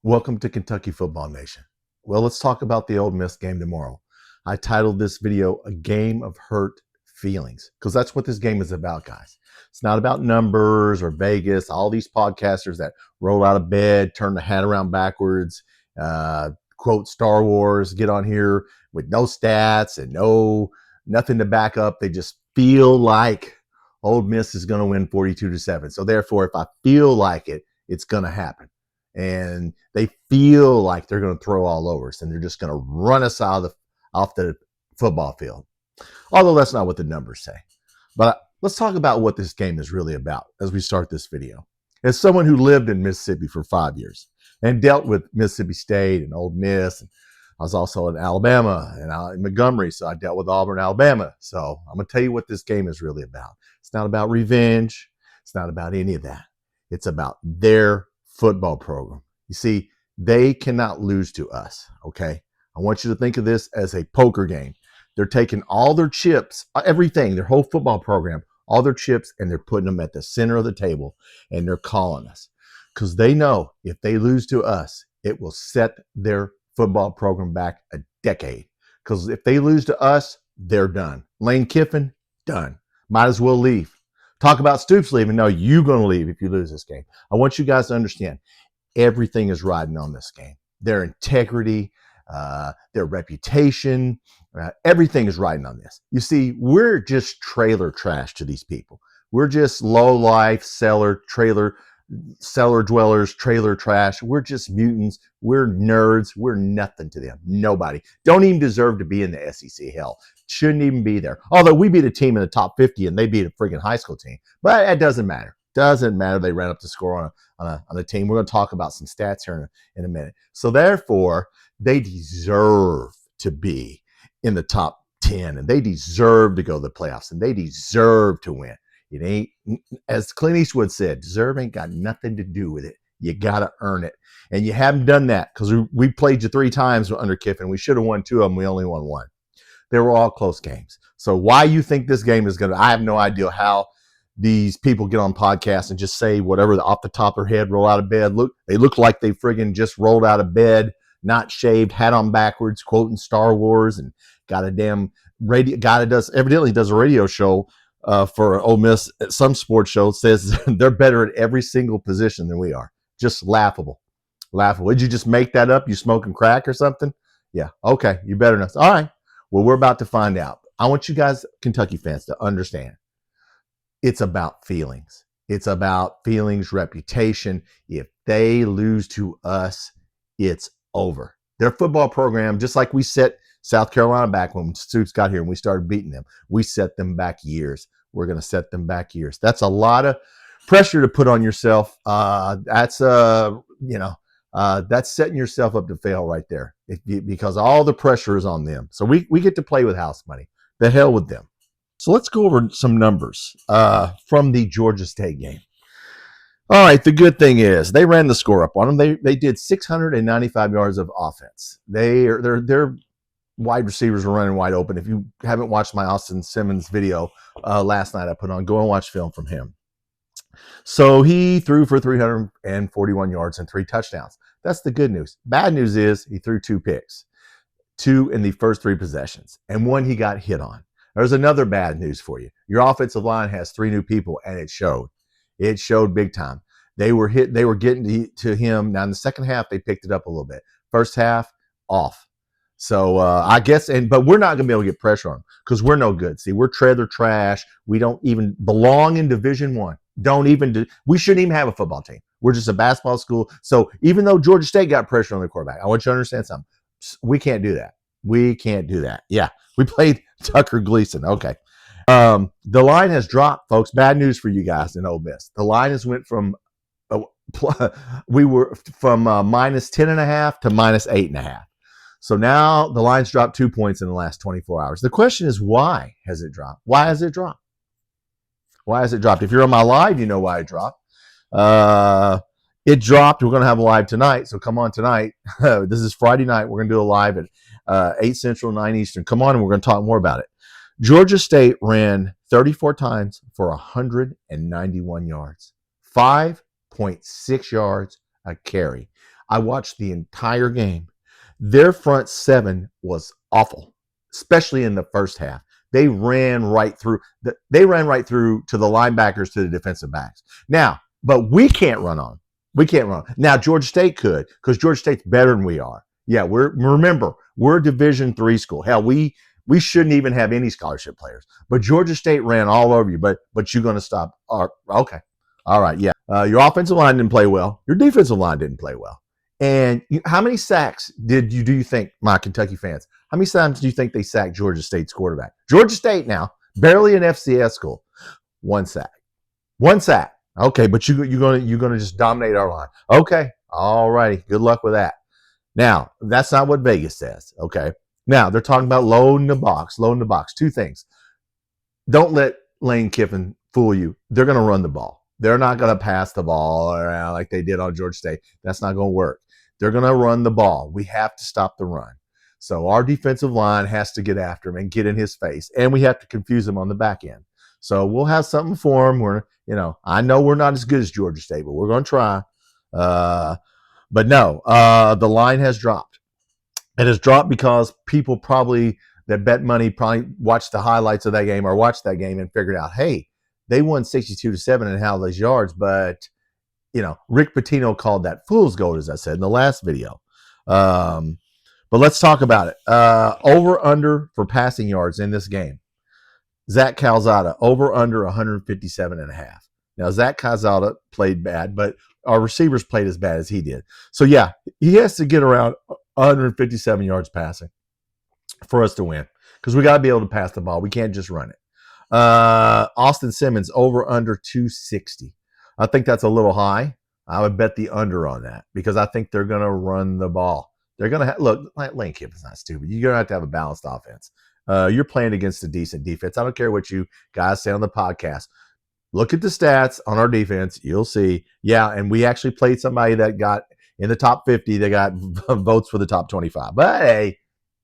Welcome to Kentucky Football Nation. Well, let's talk about the Ole Miss game tomorrow. I titled this video A Game of Hurt Feelings because that's what this game is about, guys. It's not about numbers or Vegas, all these podcasters that roll out of bed, turn the hat around backwards, quote Star Wars, get on here with no stats and nothing to back up. They just feel like Ole Miss is going to win 42-7. So therefore, if I feel like it, it's going to happen. And they feel like they're going to throw all over us and they're just going to run us off the football field. Although that's not what the numbers say. But let's talk about what this game is really about as we start this video. As someone who lived in Mississippi for 5 years and dealt with Mississippi State and Ole Miss, and I was also in Alabama and in Montgomery, so I dealt with Auburn, Alabama. So I'm going to tell you what this game is really about. It's not about revenge. It's not about any of that. It's about their football program. You see, they cannot lose to us, okay? I want you to think of this as a poker game. They're taking all their chips, everything, their whole football program, all their chips, and they're putting them at the center of the table, and they're calling us. Because they know if they lose to us, it will set their football program back a decade. Because if they lose to us, they're done. Lane Kiffin, done. Might as well leave. Talk about Stoops leaving. No, you're going to leave if you lose this game. I want you guys to understand everything is riding on this game. Their integrity, their reputation, everything is riding on this. You see, we're just trailer trash to these people. We're just low life, cellar dwellers, trailer trash. We're just mutants. We're nerds. We're nothing to them. Nobody. Don't even deserve to be in the SEC. Hell, shouldn't even be there. Although we beat a team in the top 50 and they beat a freaking high school team. But it doesn't matter. Doesn't matter. They ran up the score on a team. We're going to talk about some stats here in a minute. So therefore, they deserve to be in the top 10 and they deserve to go to the playoffs and they deserve to win. It ain't, as Clint Eastwood said, deserve ain't got nothing to do with it. You got to earn it. And you haven't done that because we played you 3 times under Kiffin. We should have won 2 of them. We only won 1. They were all close games. So why you think this game is going to, I have no idea how these people get on podcasts and just say whatever off the top of their head, roll out of bed. They look like they friggin' just rolled out of bed, not shaved, hat on backwards, quoting Star Wars, and got a damn radio guy that evidently does a radio show for Ole Miss at some sports show, says they're better at every single position than we are. Just laughable. Did you just make that up? You smoking crack or something? Yeah. Okay. You better know. All right. Well, we're about to find out. I want you guys, Kentucky fans, to understand. It's about feelings. It's about feelings, reputation. If they lose to us, it's over. Their football program, just like we set South Carolina back when Stoops got here and we started beating them, we set them back years. We're going to set them back years. That's a lot of pressure to put on yourself. That's setting yourself up to fail right there because all the pressure is on them. So we get to play with house money. The hell with them. So let's go over some numbers from the Georgia State game. All right, the good thing is they ran the score up on them. They did 695 yards of offense. Their wide receivers were running wide open. If you haven't watched my Austin Simmons video last night I put on, go and watch film from him. So he threw for 341 yards and 3 touchdowns. That's the good news. Bad news is he threw 2 picks, 2 in the first 3 possessions, and 1 he got hit on. There's another bad news for you. Your offensive line has 3 new people, and it showed. It showed big time. They were getting to him. Now, in the second half, they picked it up a little bit. First half, off. So I guess, but we're not going to be able to get pressure on them because we're no good. See, we're trailer trash. We don't even belong in Division I. We shouldn't even have a football team. We're just a basketball school. So even though Georgia State got pressure on their quarterback, I want you to understand something. We can't do that. We can't do that. Yeah, we played Tucker Gleason. Okay. The line has dropped, folks. Bad news for you guys in Ole Miss. The line has went from we were from minus 10.5 to minus 8.5. So now the line's dropped 2 points in the last 24 hours. The question is, why has it dropped? Why has it dropped? Why has it dropped? If you're on my live, you know why it dropped. It dropped. We're going to have a live tonight, so come on tonight. This is Friday night. We're going to do a live at 8 Central, 9 Eastern. Come on, and we're going to talk more about it. Georgia State ran 34 times for 191 yards, 5.6 yards a carry. I watched the entire game. Their front seven was awful, especially in the first half. They ran right through. They ran right through to the linebackers, to the defensive backs. Now, but we can't run on. We can't run. Now Georgia State could, because Georgia State's better than we are. Yeah, we're a Division III school. Hell, we shouldn't even have any scholarship players. But Georgia State ran all over you. But you're going to stop. Okay, all right, yeah. Your offensive line didn't play well. Your defensive line didn't play well. And how many sacks do you think, my Kentucky fans? How many times do you think they sacked Georgia State's quarterback? Georgia State now, barely an FCS school. One sack. One sack. Okay, but you're gonna just dominate our line. Okay, all righty. Good luck with that. Now, that's not what Vegas says. Okay. Now they're talking about loading the box. Loading the box. Two things. Don't let Lane Kiffin fool you. They're gonna run the ball. They're not gonna pass the ball around like they did on Georgia State. That's not gonna work. They're going to run the ball. We have to stop the run. So our defensive line has to get after him and get in his face, and we have to confuse him on the back end. So we'll have something for him. I know we're not as good as Georgia State, but we're going to try. But no, the line has dropped. It has dropped because people probably that bet money probably watched the highlights of that game or watched that game and figured out, hey, they won 62-7 and had those yards, but Rick Pitino called that fool's gold, as I said in the last video. But let's talk about it. Over under for passing yards in this game. Zach Calzada, over under 157.5. Now, Zach Calzada played bad, but our receivers played as bad as he did. So, yeah, he has to get around 157 yards passing for us to win, because we got to be able to pass the ball. We can't just run it. Austin Simmons, over under 260. I think that's a little high. I would bet the under on that, because I think they're going to run the ball. They're going to look. Lane Kiffin's not stupid. You're going to have a balanced offense. You're playing against a decent defense. I don't care what you guys say on the podcast. Look at the stats on our defense. You'll see. Yeah, and we actually played somebody that got in the top 50. They got votes for the top 25. But hey,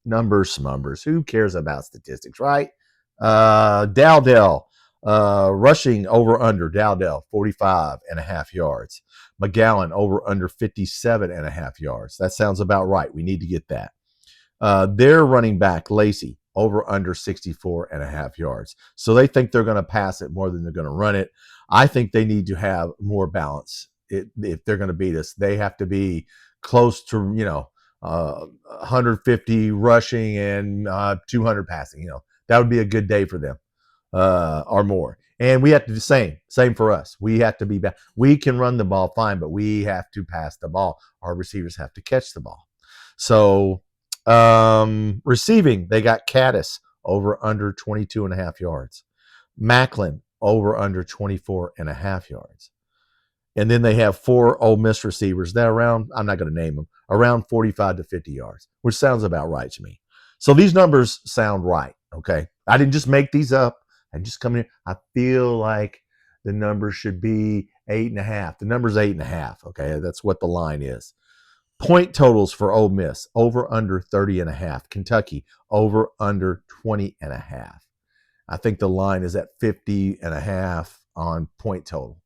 numbers, smumbers. Who cares about statistics, right? Dowdell. Rushing over under, Dowdell 45.5 yards. McGowan over under 57.5 yards. That sounds about right. We need to get that. Their running back, Lacey, over under 64.5 yards. So they think they're going to pass it more than they're going to run it. I think they need to have more balance. If they're going to beat us, they have to be close to 150 rushing and 200 passing. That would be a good day for them. Or more. And we have to do the same for us. We have to be back. We can run the ball fine, but we have to pass the ball. Our receivers have to catch the ball. So receiving, they got Caddis over under 22.5 yards. Macklin over under 24.5 yards. And then they have 4 Ole Miss receivers that around, I'm not going to name them, around 45 to 50 yards, which sounds about right to me. So these numbers sound right. Okay. I didn't just make these up. I just come in. I feel like the number should be 8.5. The number's 8.5. Okay. That's what the line is. Point totals for Ole Miss, over under 30.5. Kentucky, over under 20.5. I think the line is at 50.5 on point total.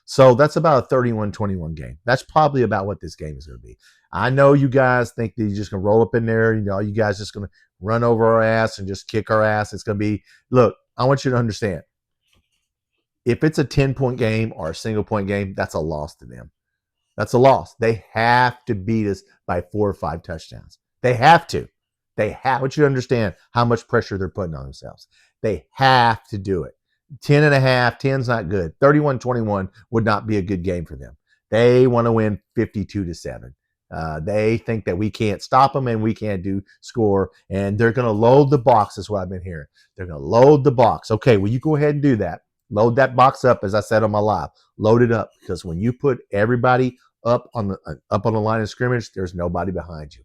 So that's about a 31-21 game. That's probably about what this game is going to be. I know you guys think that you're just going to roll up in there. You guys just going to run over our ass and just kick our ass. It's going to be, look, I want you to understand. If it's a 10-point game or a single-point game, that's a loss to them. That's a loss. They have to beat us by 4 or 5 touchdowns. They have to. I want you to understand how much pressure they're putting on themselves. They have to do it. 10.5, 10's not good. 31-21 would not be a good game for them. They want to win 52-7. They think that we can't stop them and we can't score, and they're going to load the box. Is what I've been hearing. They're going to load the box. Okay, well, you go ahead and do that. Load that box up, as I said on my live. Load it up, because when you put everybody up on the line of scrimmage, there's nobody behind you.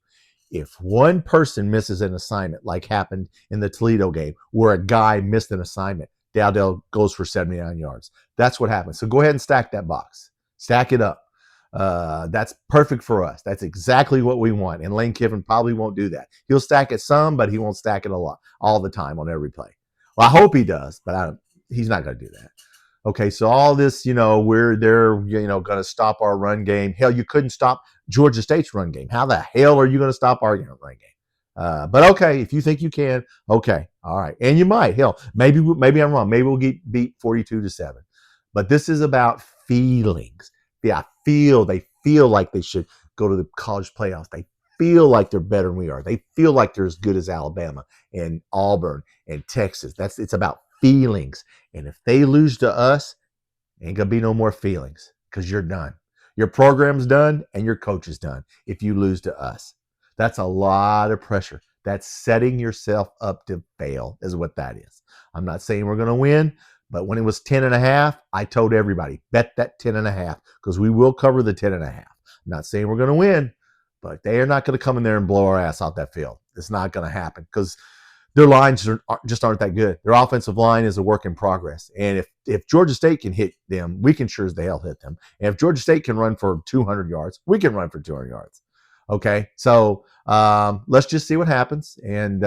If one person misses an assignment, like happened in the Toledo game, where a guy missed an assignment, Dowdell goes for 79 yards. That's what happens. So go ahead and stack that box. Stack it up. That's perfect for us. That's exactly what we want. And Lane Kiffin probably won't do that. He'll stack it some, but he won't stack it a lot all the time on every play. Well, I hope he does, but he's not going to do that. Okay, so all this, they're going to stop our run game. Hell, you couldn't stop Georgia State's run game. How the hell are you going to stop our run game? But okay, if you think you can, okay, all right, and you might. Hell, maybe I'm wrong. Maybe we'll get beat 42-7. But this is about feelings. Yeah, they feel like they should go to the college playoffs. They feel like they're better than we are. They feel like they're as good as Alabama and Auburn and Texas. It's about feelings. And if they lose to us, ain't gonna be no more feelings because you're done. Your program's done and your coach is done if you lose to us. That's a lot of pressure. That's setting yourself up to fail is what that is. I'm not saying we're going to win, but when it was 10.5, I told everybody, bet that 10.5 because we will cover the 10.5. I'm not saying we're going to win, but they are not going to come in there and blow our ass out that field. It's not going to happen because their lines just aren't that good. Their offensive line is a work in progress. And if Georgia State can hit them, we can sure as the hell hit them. And if Georgia State can run for 200 yards, we can run for 200 yards. Okay, so let's just see what happens. And,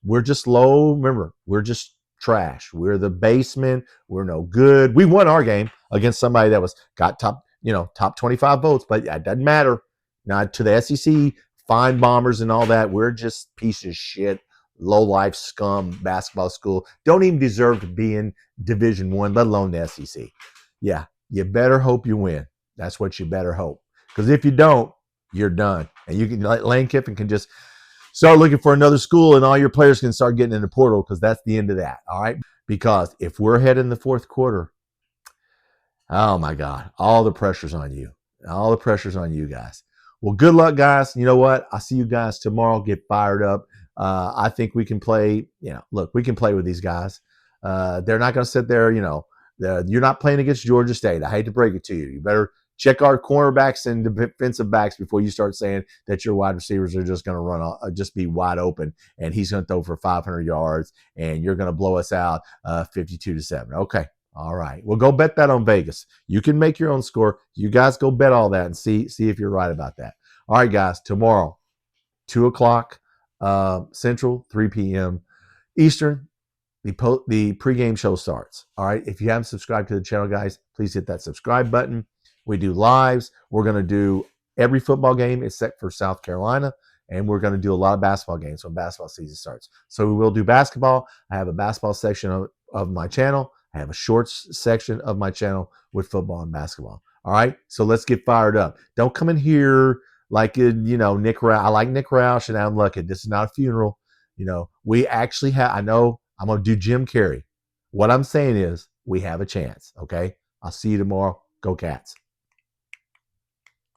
we're just low. Remember, we're just trash. We're the basement. We're no good. We won our game against somebody that got top 25 votes, but it doesn't matter. Not to the SEC, fine bombers and all that. We're just pieces of shit, low-life scum basketball school. Don't even deserve to be in Division I, let alone the SEC. Yeah, you better hope you win. That's what you better hope. Because if you don't, you're done. And you can, Lane Kiffin can just start looking for another school and all your players can start getting in the portal because that's the end of that. All right. Because if we're heading in the fourth quarter, oh my God, all the pressure's on you. All the pressure's on you guys. Well, good luck, guys. You know what? I'll see you guys tomorrow. Get fired up. I think we can play. Look, we can play with these guys. They're not going to sit there. You're not playing against Georgia State. I hate to break it to you. You better check our cornerbacks and defensive backs before you start saying that your wide receivers are just going to just be wide open, and he's going to throw for 500 yards, and you're going to blow us out 52-7. Okay. All right. Well, go bet that on Vegas. You can make your own score. You guys go bet all that and see if you're right about that. All right, guys. Tomorrow, 2 o'clock Central, 3 p.m. Eastern, the pregame show starts. All right. If you haven't subscribed to the channel, guys, please hit that subscribe button. We do lives. We're going to do every football game except for South Carolina. And we're going to do a lot of basketball games when basketball season starts. So we will do basketball. I have a basketball section of my channel. I have a shorts section of my channel with football and basketball. All right. So let's get fired up. Don't come in here like, Nick Roush. I like Nick Roush and Adam Luckett. This is not a funeral. We actually have, I know I'm going to do Jim Carrey. What I'm saying is we have a chance. Okay. I'll see you tomorrow. Go Cats.